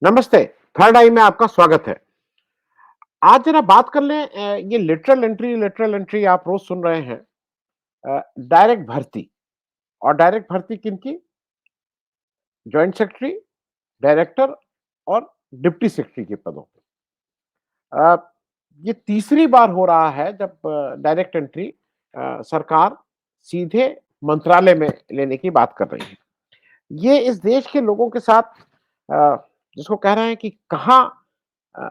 नमस्ते, थर्ड आई में आपका स्वागत है। आज जरा बात कर लें ये लेटरल एंट्री आप रोज़ सुन रहे हैं। डायरेक्ट भर्ती और डायरेक्ट भर्ती किनकी? जॉइंट सेक्रेटरी, डायरेक्टर और डिप्टी सेक्रेटरी के पदों पे। अ, ये तीसरी बार हो रहा है जब डायरेक्ट एंट्री सरकार सीधे मंत्रालय में लेने की बात कर रही है। ये इस देश के लोगों के साथ अ, जिसको कह रहे हैं कि अ,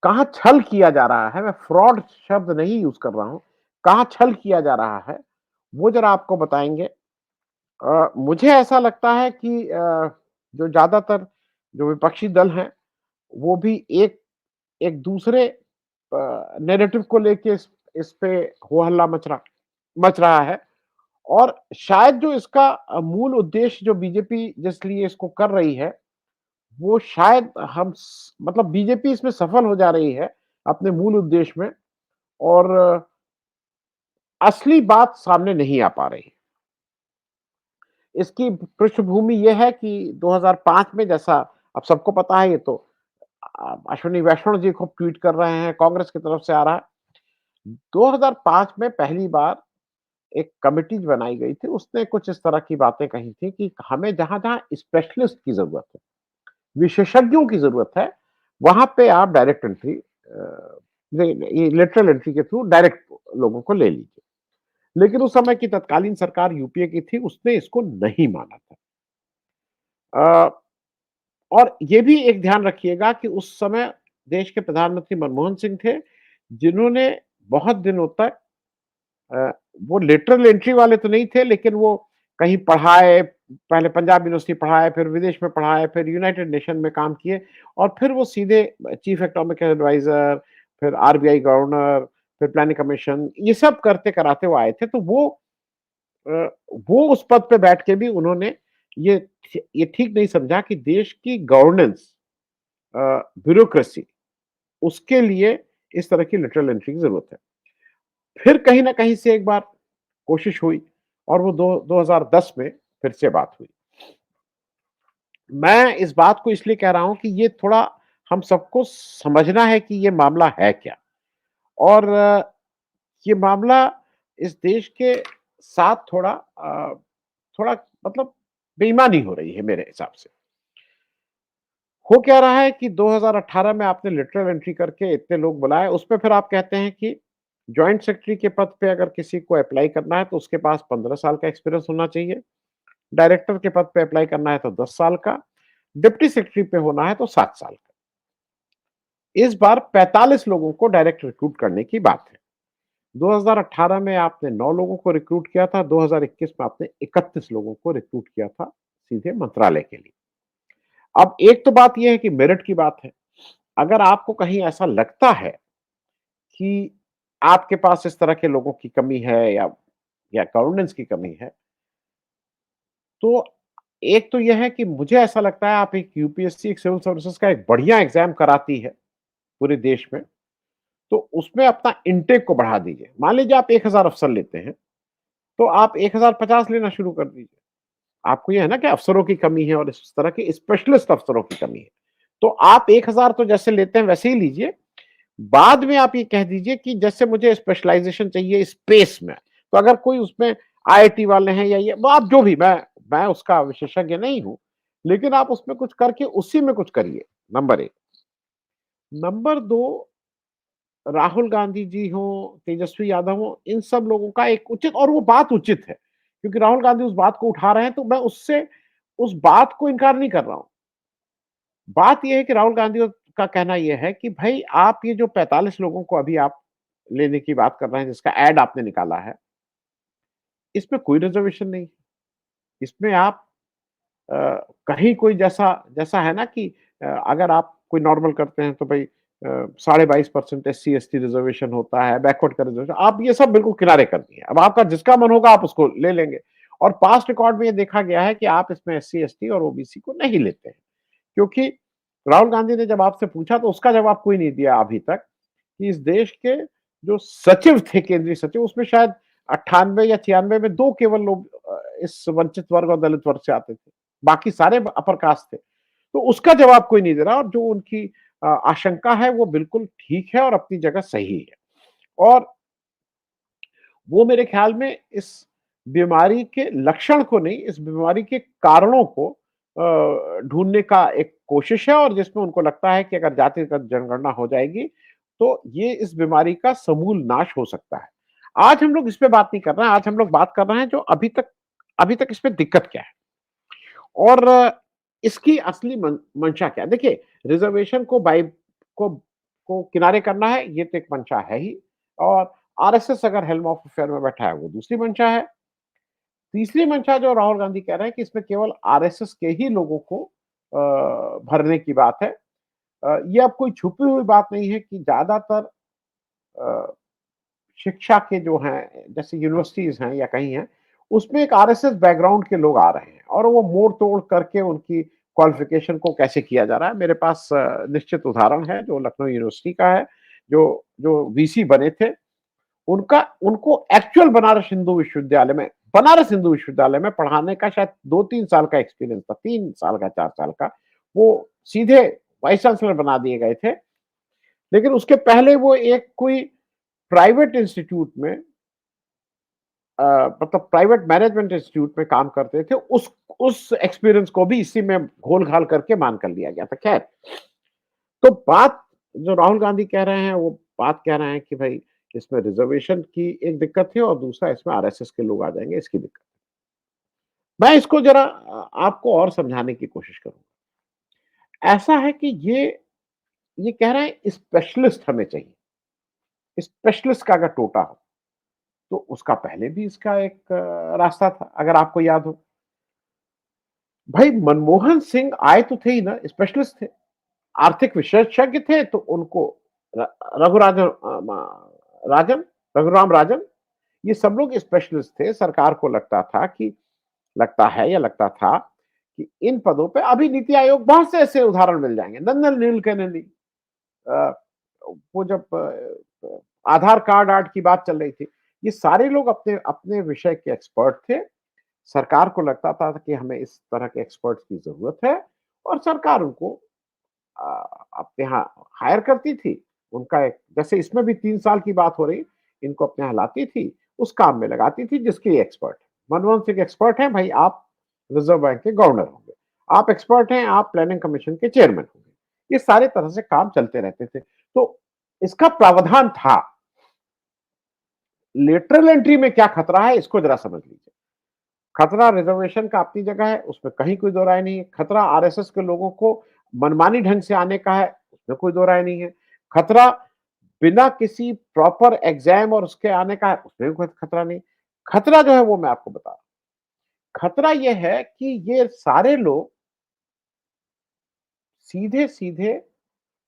कहाँ छल किया जा रहा है, मैं फ्रॉड शब्द नहीं यूज़ कर रहा हूँ, कहाँ छल किया जा रहा है, वो ज़रा आपको बताएँगे। मुझे ऐसा लगता है कि जो ज़्यादातर जो विपक्षी दल हैं, वो भी एक एक दूसरे नैरेटिव को लेके इस पे हो-हल्ला मच रहा है और शायद जो इसका मूल उद्देश्य जो बीजेपी जिस लिए इसको कर रही है, वो शायद हम स मतलब बीजेपी इसमें सफल हो जा रही है, अपने मूल उद्देश्य में और असली बात सामने नहीं आ पा रही है। इसकी पृष्ठभूमि ये है कि 2005 में जैसा अब सबको पता है ये तो अश्विनी वैष्णव जी खूब ट्वीट कर रहे हैं, कांग्रेस की तरफ से आ रहा है। 2005 में पहली बार एक कमिटी बनाई गई थी, उसने कुछ इस तरह की बातें कही थी कि हमें जहाँ-जहाँ स्पेशलिस्ट की ज़रूरत है, विशेषज्ञों की ज़रूरत है, वहाँ पे आप डायरेक्ट एंट्री ये लेटरल एंट्री के थ्रू डायरेक्ट लोगों को ले लीजिए। लेकिन उस समय की तत्कालीन सरकार यूपीए की थी, उसने इसको नहीं माना था। अ, और ये भी एक ध्यान रखिएगा कि उस समय देश के प्रधानमंत्री मनमोहन सिंह थे, जिन्होंने बहुत दिनों तक अ, वो लेटरल एंट्री वाले तो नहीं थे, लेकिन वो कहीं पढ़ाए, पहले पंजाब यूनिवर्सिटी पढ़ाए, फिर विदेश में पढ़ाए, फिर यूनाइटेड नेशन में काम किए और फिर वो सीधे चीफ इकोनॉमिक एडवाइज़र, फिर आरबीआई गवर्नर, फिर प्लानिंग कमीशन, ये सब करते-कराते वो आए थे। तो अ, वो उस पद पे बैठ के भी उन्होंने ये ये ठीक नहीं समझा कि देश की गवर्नेंस अ, ब्यूरोक्रेसी उसके लिए इस तरह की लेटरल एंट्री की ज़रूरत है। फिर कहीं न कहीं से एक बार कोशिश हुई और वो दो 2010 में फिर से बात हुई। मैं इस बात को इसलिए कह रहा हूँ कि ये थोड़ा हम सबको समझना है कि ये मामला है क्या? और ये मामला इस देश के साथ थोड़ा मतलब बेईमानी हो रही है मेरे हिसाब से। हो क्या रहा है कि 2018 में आपने लेटरल एंट्री करके इतने लोग बुलाए, उसमें फिर आप कहते हैं कि जॉइंट सेक्रेटरी के पद पे अगर किसी को अप्लाई करना है तो उसके पास 15 साल का एक्सपीरियंस होना चाहिए। डायरेक्टर के पद पे अप्लाई करना है तो 10 साल का, डिप्टी सेक्रेटरी पे होना है तो 7 साल का। इस बार 45 लोगों को डायरेक्ट रिक्रूट करने की बात है। 2018 में आपने 9 लोगों को रिक्रूट किया था, 2021 में आपने 31 लोगों को रिक्रूट किया था सीधे मंत्रालय के लिए। अब एक तो बात ये है कि मेरिट की बात है। अगर आपको कहीं ऐसा लगता है कि आपके पास इस तरह के लोगों की कमी है या गवर्नेंस की कमी है, तो एक तो यह है कि मुझे ऐसा लगता है आप एक यूपीएससी एक सिविल सर्विसेज का एक बढ़िया एग्जाम कराती है पूरे देश में, तो उसमें अपना इनटेक को बढ़ा दीजिए। मान लीजिए आप 1000 अफ़सर लेते हैं, तो आप 1050 लेना शुरू कर दीजिए। आपको ये है ना कि अफ़सरों की कमी है और इस तरह के स्पेशलिस्ट अफ़सरों की कमी है। तो आप 1000 तो जैसे लेते हैं वैसे ही लीजिए। बाद में आप ये कह दीजिए कि जैसे मुझे स्पेशलाइज़ेशन चाहिए स्पेस में, तो अगर कोई उसमें आईआईटी वाले हैं या ये आप जो भी मैं उसका विशेषज्ञ नहीं हूँ, लेकिन आप उसमें कुछ करके उसी में कुछ करिए, नंबर 1। नंबर 2 राहुल गांधी जी हों, तेजस्वी यादव हों, इन सब लोगों का एक उचित और वो बात उचित है, क्योंकि राहुल गांधी उस बात को उठा रहे हैं, तो मैं उस बात को इनकार नहीं कर रहा हूँ। बात ये है कि राहुल गांधी का कहना ये है कि भई आप ये जो 45 लोगों को अभी आप लेने की बात कर रहे हैं, जिसका एड आपने निकाला है, इसमें कोई रिज़र्वेशन नहीं है। इसमें आप अ, कहीं कोई जैसा जैसा है ना कि अगर आप कोई नॉर्मल करते हैं तो भई साढ़े 22% एससी-एसटी रिज़र्वेशन होता है, बैकवर्ड का रिज़र्वेशन आप ये सब बिल्कुल किनारे कर दिए। अब आपका जिसका मन होगा आप उसको ले लेंगे और पास्ट रिकॉर्ड में ये देखा गया है कि आप इसमें एससी-एसटी और ओबीसी को नहीं लेते हैं। क्योंकि राहुल गांधी ने जब आपसे पूछा तो उसका जवाब कोई नहीं दिया अभी तक कि इस देश के जो सचिव थे, केंद्रीय सचिव, उसमें शायद 98 या 96 में 2 केवल लोग इस वंचित वर्ग और दलित वर्ग से आते थे। बाकी सारे अपर कास्ट थे। तो उसका जवाब कोई नहीं दे रहा और जो उनकी आशंका है वो बिल्कुल ठीक है और अपनी जगह सही है। और वो मेरे ख्याल में इस बीमारी के लक्षण को नहीं, इस बीमारी के कारणों को ढूँढने का एक कोशिश है और जिसमें उनको लगता है कि अगर जातिगत जनगणना हो जाएगी, तो ये इस बीमारी का समूल नाश हो सकता है। आज हम लोग इस पे बात नहीं कर रहे हैं, आज हम लोग बात कर रहे हैं जो अभी तक इसमें दिक्कत क्या है? और इसकी असली मंशा क्या है? देखिए, रिज़र्वेशन को को किनारे करना है, ये तो एक मंशा है ही और आरएसएस अगर हेल्म ऑफ अफेयर में बैठा है, वो दूसरी मंशा है। तीसरी मंशा जो राहुल गांधी कह रहे हैं कि इसमें केवल आरएसएस के ही लोगों को भरने की बात है। ये अब कोई छुपी हुई बात नहीं है कि ज़्यादातर अ, शिक्षा के जो हैं, जैसे यूनिवर्सिटीज़ हैं या कहीं हैं, उसमें एक आरएसएस बैकग्राउंड के लोग आ रहे हैं और वो मोड़-तोड़ करके उनकी क्वालिफ़िकेशन को कैसे किया जा रहा है। मेरे पास निश्चित उदाहरण है जो लखनऊ यूनिवर्सिटी का है, जो जो वीसी बने थे, उनका उनको एक्चुअल बनारस हिंदू विश्वविद्यालय में पढ़ाने का शायद 2-3 साल का एक्सपीरियंस था, 3 साल का, 4 साल का। वो सीधे वाइस चांसलर बना दिए गए थे। लेकिन उसके पहले वो एक कोई प्राइवेट इंस्टीट्यूट में मतलब प्राइवेट मैनेजमेंट इंस्टीट्यूट में काम करते थे, उस एक्सपीरियंस को भी इसी में घोल-घाल करके मान कर लिया गया था। खैर, तो बात जो राहुल गांधी कह रहे हैं, वो बात कह रहे हैं कि भई इसमें रिज़र्वेशन की एक दिक्कत है और दूसरा इसमें आरएसएस के लोग आ जाएँगे, इसकी दिक्कत। मैं इसको ज़रा आपको और समझाने की कोशिश करूँगा। ऐसा है कि ये कह रहे हैं स्पेशलिस्ट हमें चाहिए। स्पेशलिस्ट का अगर टोटा हो, तो उसका पहले भी इसका एक रास्ता था, अगर आपको याद हो। भाई मनमोहन सिंह आए तो थे ही ना, स्पेशलिस्ट थे। आर्थिक विशेषज्ञ थे तो उनको र रघुराजन अ, म राजन रघुराम राजन, ये सब लोग स्पेशलिस्ट थे। सरकार को लगता था कि लगता है या लगता था कि इन पदों पे अभी नीति आयोग बहुत से ऐसे उदाहरण मिल जाएँगे। नंदन नीलकर्णी अ, वो जब आधार कार्ड आर्ट की बात चल रही थी, ये सारे लोग अपने अपने विषय के एक्सपर्ट थे। सरकार को लगता था कि हमें इस तरह के एक्सपर्ट्स की ज़रूरत है और सरकार उनको अ, अपने यहाँ हायर करती थी। उनका एक जैसे इसमें भी 3 साल की बात हो रही, इनको अपने यहाँ लाती थी, उस काम में लगाती थी जिसके ये एक्सपर्ट हैं। मनमोहन सिंह एक्सपर्ट हैं, भाई आप रिज़र्व बैंक के गवर्नर होंगे। आप एक्सपर्ट हैं, आप प्लानिंग कमीशन के चेयरमैन होंगे। ये सारे तरह से काम चलते रहते थे। तो इसका प्रावधान था। लेटरल एंट्री में क्या खतरा है, इसको ज़रा समझ लीजिए। खतरा रिज़र्वेशन का अपनी जगह है, उसमें कहीं कोई दो राय नहीं है। खतरा आरएसएस के लोगों को मनमानी ढंग से आने का है, उसमें कोई दो राय नहीं है। खतरा बिना किसी प्रॉपर एग्ज़ाम और उसके आने का है, उसमें भी कोई खतरा नहीं। खतरा जो है वो मैं आपको बता रहा हूँ। खतरा ये है कि ये सारे लोग सीधे-सीधे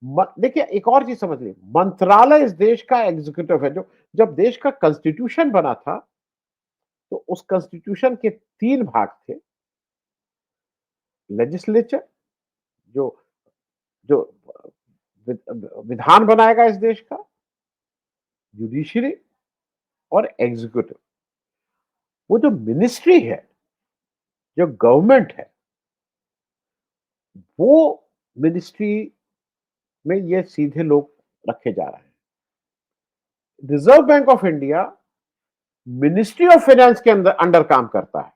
देखिए एक और चीज़ समझ लीजिए, मंत्रालय इस देश का एग्ज़ीक्यूटिव है। जो जब देश का कॉन्स्टिट्यूशन बना था, तो उस कॉन्स्टिट्यूशन के 3 भाग थे। लेजिस्लेचर जो जो विधान बनाएगा इस देश का, जुडिशरी और एग्जीक्यूटिव। वो जो मिनिस्ट्री है, जो गवर्नमेंट है, वो मिनिस्ट्री में ये सीधे लोग रखे जा रहे हैं। Reserve bank of India ministry of finance के अंडर काम करता है।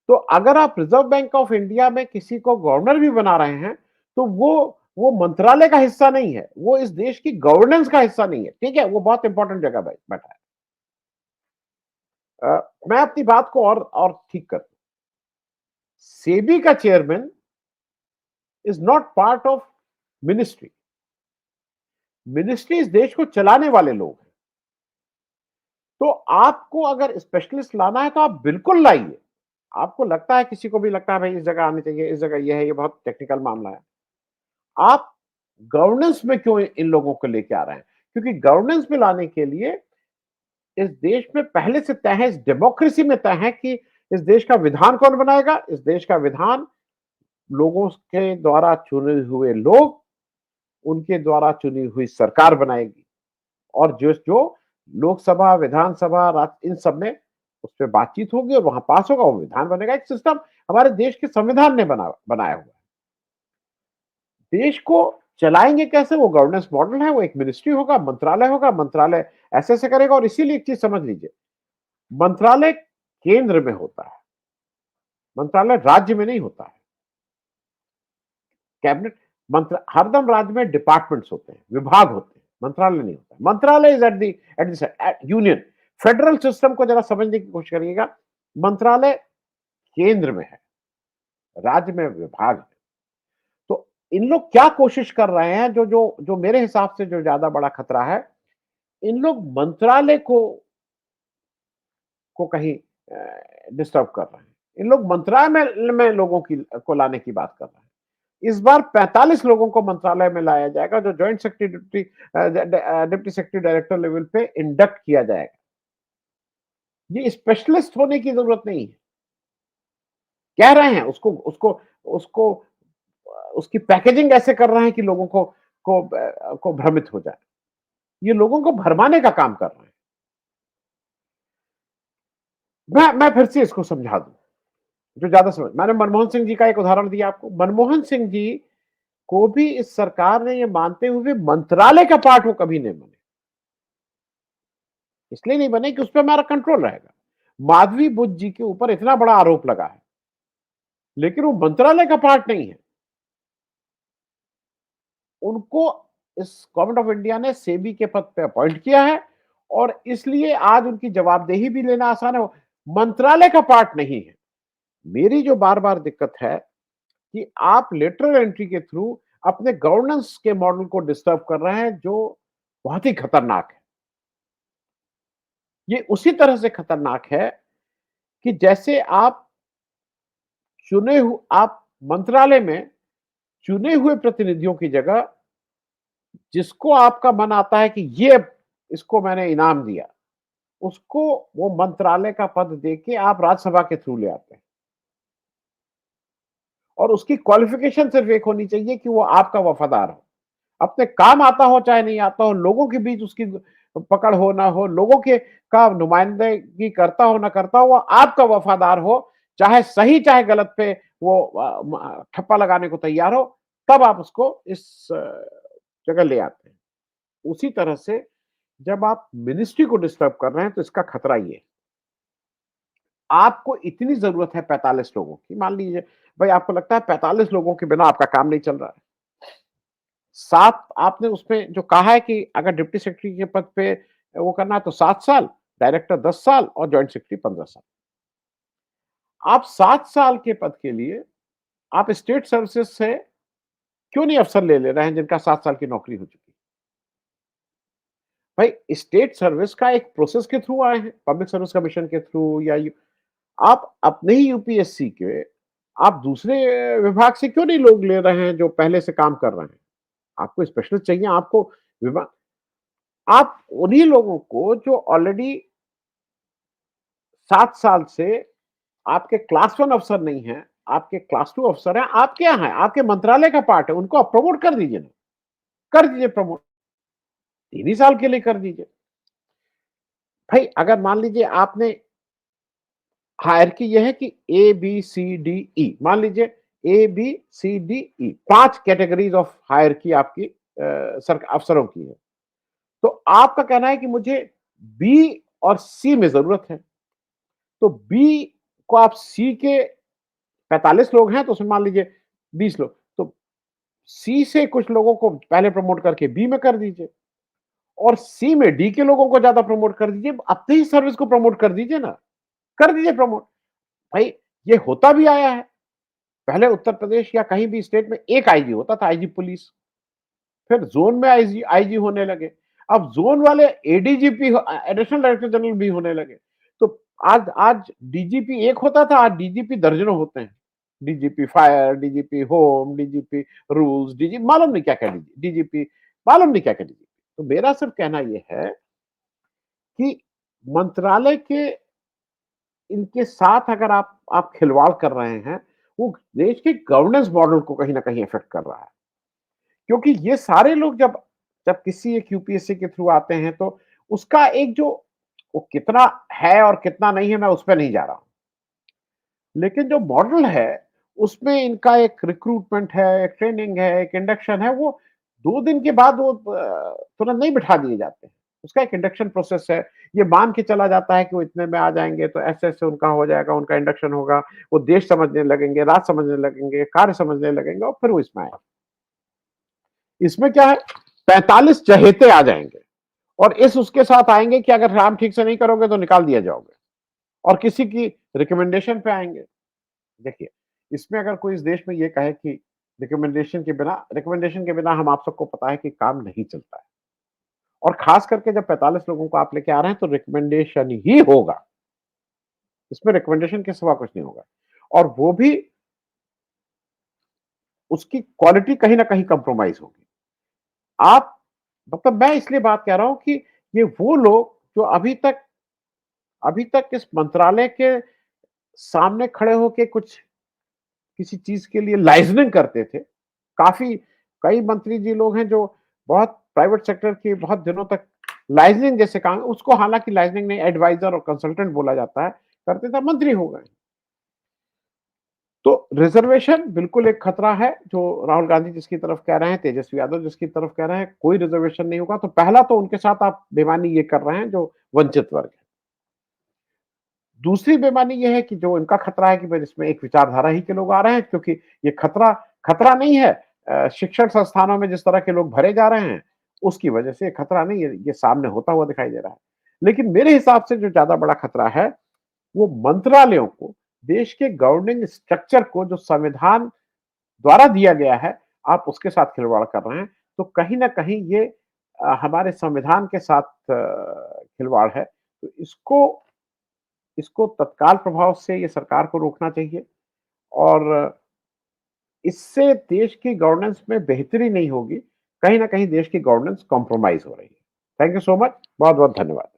तो अगर आप रिजर्व बैंक ऑफ इंडिया में किसी को गवर्नर भी बना रहे हैं, तो वो मंत्रालय का हिस्सा नहीं है, वो इस देश की गवर्नेंस का हिस्सा नहीं है। ठीक है, वो बहुत इंपॉर्टेंट जगह बैठा है। मैं अपनी बात को और ठीक कर दूं। सेबी का chairman is not part of ministry. Ministry इस देश को चलाने वाले लोग हैं। तो आपको अगर स्पेशलिस्ट लाना है तो आप बिल्कुल लाइए। आपको लगता है, किसी को भी लगता है भाई इस जगह आनी चाहिए, इस जगह ये है, ये बहुत टेक्निकल मामला है, आप गवर्नेंस में क्यों इन लोगों को लेके आ रहे हैं? क्योंकि गवर्नेंस में लाने के लिए इस देश में पहले से तय है, इस डेमोक्रेसी में तय है कि इस देश का विधान कौन बनाएगा। इस देश का विधान लोगों के द्वारा चुने हुए लोग, उनके द्वारा चुनी हुई सरकार बनाएगी और जो जो लोकसभा, विधानसभा, इन सब में उस पे बातचीत होगी और वहां पास होगा, वो विधान बनेगा। एक सिस्टम हमारे देश के संविधान ने बनाया हुआ है। देश को चलाएँगे कैसे? वो गवर्नेंस मॉडल है, वो एक मिनिस्ट्री होगा, मंत्रालय ऐसे-ऐसे करेगा और इसीलिए एक चीज़ समझ लीजिए, मंत्रालय केंद्र में होता है, मंत्रालय राज्य में नहीं होता है। कैबिनेट हरदम राज्य में डिपार्टमेंट्स होते हैं, विभाग होते हैं, मंत्रालय नहीं होता है। मंत्रालय is at union. Federal system को ज़रा समझने की कोशिश करिएगा, मंत्रालय केंद्र में है, राज्य में विभाग है। तो इन लोग क्या कोशिश कर रहे हैं जो जो जो मेरे हिसाब से जो ज़्यादा बड़ा खतरा है, इन लोग मंत्रालय को कहीं डिस्टर्ब कर रहे हैं। इन लोग मंत्रालय में लोगों की को लाने की बात कर रहे हैं। इस बार 45 लोगों को मंत्रालय में लाया जाएगा जो joint secretary deputy secretary director level पे इंडक्ट किया जाएगा। ये स्पेशलिस्ट होने की जरूरत नहीं है। कह रहे हैं उसको उसको उसको उसकी पैकेजिंग ऐसे कर रहे हैं कि लोगों को भ्रमित हो जाए। ये लोगों को भरमाने का काम कर रहे हैं। मैं फिर से इसको समझा दूं जो ज्यादा समझ मैंने मनमोहन सिंह जी का एक उदाहरण दिया आपको। मनमोहन सिंह जी को भी इस सरकार ने ये मानते हुए मंत्रालय का पार्ट वो कभी नहीं बने। इसलिए नहीं बने कि उस पे हमारा कंट्रोल रहेगा। माधवी बुद्ध जी के ऊपर इतना बड़ा आरोप लगा है, लेकिन वो मंत्रालय का पार्ट नहीं है। उनको इस गवर्नमेंट ऑफ इंडिया ने सेबी के पद पे अपॉइंट किया है और इसलिए आज उनकी जवाबदेही भी लेना आसान है। मंत्रालय का पार्ट नहीं है। मेरी जो बार-बार दिक्कत है कि आप लेटरल एंट्री के थ्रू अपने गवर्नेंस के मॉडल को डिस्टर्ब कर रहे हैं जो बहुत ही खतरनाक है। ये उसी तरह से खतरनाक है कि जैसे आप मंत्रालय में चुने हुए प्रतिनिधियों की जगह जिसको आपका मन आता है कि ये इसको मैंने इनाम दिया, उसको वो मंत्रालय का पद देके आप राज्यसभा के थ्रू ले आते हैं। और उसकी क्वालिफिकेशन सिर्फ एक होनी चाहिए कि वो आपका वफादार हो। अपने काम आता हो चाहे नहीं आता हो, लोगों के बीच उसकी पकड़ हो ना हो, लोगों के का नुमाइंदगी करता हो ना करता हो, वो आपका वफादार हो, चाहे सही चाहे गलत पे वो ठप्पा लगाने को तैयार हो, तब आप उसको इस जगह ले आते हैं। उसी तरह से जब आप मिनिस्ट्री को डिस्टर्ब कर रहे हैं तो इसका खतरा ये है। आपको इतनी ज़रूरत है 45 लोगों की, मान लीजिए भाई आपको लगता है 45 लोगों के बिना आपका काम नहीं चल रहा है। 7 आपने उसमें जो कहा है कि अगर डिप्टी सेक्रेटरी के पद पे वो करना है तो 7 साल, डायरेक्टर 10 साल और जॉइंट सेक्रेटरी 15 साल। आप 7 साल के पद के लिए आप स्टेट सर्विसेज से क्यों नहीं अफसर ले रहे हैं जिनका 7 साल की नौकरी हो चुकी है? भाई स्टेट सर्विस का एक प्रोसेस के थ्रू आए हैं, पब्लिक सर्विस कमीशन के थ्रू या यू आप अपने ही यूपीएससी के आप दूसरे विभाग से क्यों नहीं लोग ले रहे हैं जो पहले से काम कर रहे हैं? आपको स्पेशलिस्ट चाहिए, आपको विभा आप उन्हीं लोगों को जो ऑलरेडी 7 साल से आपके क्लास 1 अफ़सर नहीं हैं, आपके क्लास 2 अफ़सर हैं, आपके यहाँ हैं, आपके मंत्रालय का पार्ट है, उनको आप प्रमोट कर दीजिए ना, कर दीजिए प्रमोट, 3 ही साल के लिए कर दीजिए। भाई अगर मान लीजिए आपने हायरार्की ये है कि ए, बी, सी, डी, ई मान लीजिए A, B, C, D, E 5 categories of hierarchy आपकी सर अफ़सरों की है। तो आपका कहना है कि मुझे बी और सी में ज़रूरत है। तो बी को आप सी के 45 लोग हैं तो उसमें मान लीजिए 20 लोग, तो सी से कुछ लोगों को पहले प्रमोट करके बी में कर दीजिए और सी में डी के लोगों को ज़्यादा प्रमोट कर दीजिए। अपनी ही सर्विस को प्रमोट कर दीजिए ना, कर दीजिए प्रमोट। भाई ये होता भी आया है। पहले उत्तर प्रदेश या कहीं भी स्टेट में एक आईजी होता था, आईजी पुलिस। फिर ज़ोन में आईजी आईजी होने लगे। अब ज़ोन वाले एडीजीपी एडिशनल डायरेक्टर जनरल भी होने लगे। तो आज आज डीजीपी एक होता था, आज डीजीपी दर्जनों होते हैं। DGP fire, DGP home, DGP rules, DG मालूम नहीं क्या-क्या डीजीपी मालूम नहीं क्या-क्या डीजीपी। तो मेरा सिर्फ कहना ये है कि मंत्रालय के इनके साथ अगर आप खिलवाड़ कर रहे हैं, वो देश के गवर्नेंस मॉडल को कहीं न कहीं अफेक्ट कर रहा है। क्योंकि ये सारे लोग जब जब किसी एक यूपीएससी के थ्रू आते हैं तो उसका एक जो वो कितना है और कितना नहीं है मैं उस पे नहीं जा रहा हूँ। लेकिन जो मॉडल है उसमें इनका एक रिक्रूटमेंट है, एक ट्रेनिंग है, एक इंडक्शन है, वो 2 दिन के बाद वो तुरंत नहीं बिठा दिए जाते हैं। उसका एक इंडक्शन प्रोसेस है। ये मान के चला जाता है कि वो इतने में आ जाएँगे, तो ऐसे-ऐसे उनका हो जाएगा, उनका इंडक्शन होगा, वो देश समझने लगेंगे, राज समझने लगेंगे, कार्य समझने लगेंगे और फिर वो इसमें आएँगे। इसमें क्या है, 45 चहेते आ जाएँगे और इस उसके साथ आएँगे कि अगर काम ठीक से नहीं करोगे तो निकाल दिया जाओगे और किसी की रिकमेंडेशन पे आएँगे। देखिए, इसमें अगर कोई इस देश में ये कहे कि रिकमेंडेशन के बिना हम आप सबको पता है कि काम नहीं चलता है और खास करके जब 45 लोगों को आप लेके आ रहे हैं तो रिकमेंडेशन ही होगा। इसमें रिकमेंडेशन के सिवा कुछ नहीं होगा और वो भी उसकी क्वालिटी कहीं न कहीं कंप्रोमाइज़ होगी। आप मतलब मैं इसलिए बात कह रहा हूँ कि ये वो लोग जो अभी तक इस मंत्रालय के सामने खड़े होके कुछ किसी चीज़ के लिए लाइज़निंग करते थे। काफ़ी कई मंत्री जी लोग हैं जो बहुत प्राइवेट सेक्टर की बहुत दिनों तक लाइज़निंग जैसे काम उसको हालाँकि लाइज़निंग नहीं एडवाइज़र और कंसल्टेंट बोला जाता है, करते थे मंत्री हो गए। तो रिज़र्वेशन बिल्कुल एक खतरा है, जो राहुल गांधी जिसकी तरफ कह रहे हैं, तेजस्वी यादव जिसकी तरफ कह रहे हैं, कोई रिज़र्वेशन नहीं होगा, तो पहला तो उनके साथ आप बेईमानी ये कर रहे हैं जो वंचित वर्ग है। दूसरी बेईमानी ये है कि जो इनका खतरा है कि भई इसमें एक विचारधारा ही के लोग आ रहे हैं क्योंकि ये खतरा खतरा नहीं है शिक्षण संस्थानों में जिस तरह के लोग भरे जा रहे हैं, उसकी वजह से ये खतरा नहीं है, ये सामने होता हुआ दिखाई दे रहा है। लेकिन मेरे हिसाब से जो ज़्यादा बड़ा खतरा है, वो मंत्रालयों को, देश के गवर्निंग स्ट्रक्चर को जो संविधान द्वारा दिया गया है, आप उसके साथ खिलवाड़ कर रहे हैं। तो कहीं न कहीं ये हमारे संविधान के साथ खिलवाड़ है। तो इसको इसको तत्काल प्रभाव से ये सरकार को रोकना चाहिए और इससे देश की गवर्नेंस में बेहतरी नहीं होगी, कहीं न कहीं देश की गवर्नेंस कॉम्प्रोमाइज़ हो रही है। थैंक यू सो मच, बहुत-बहुत धन्यवाद।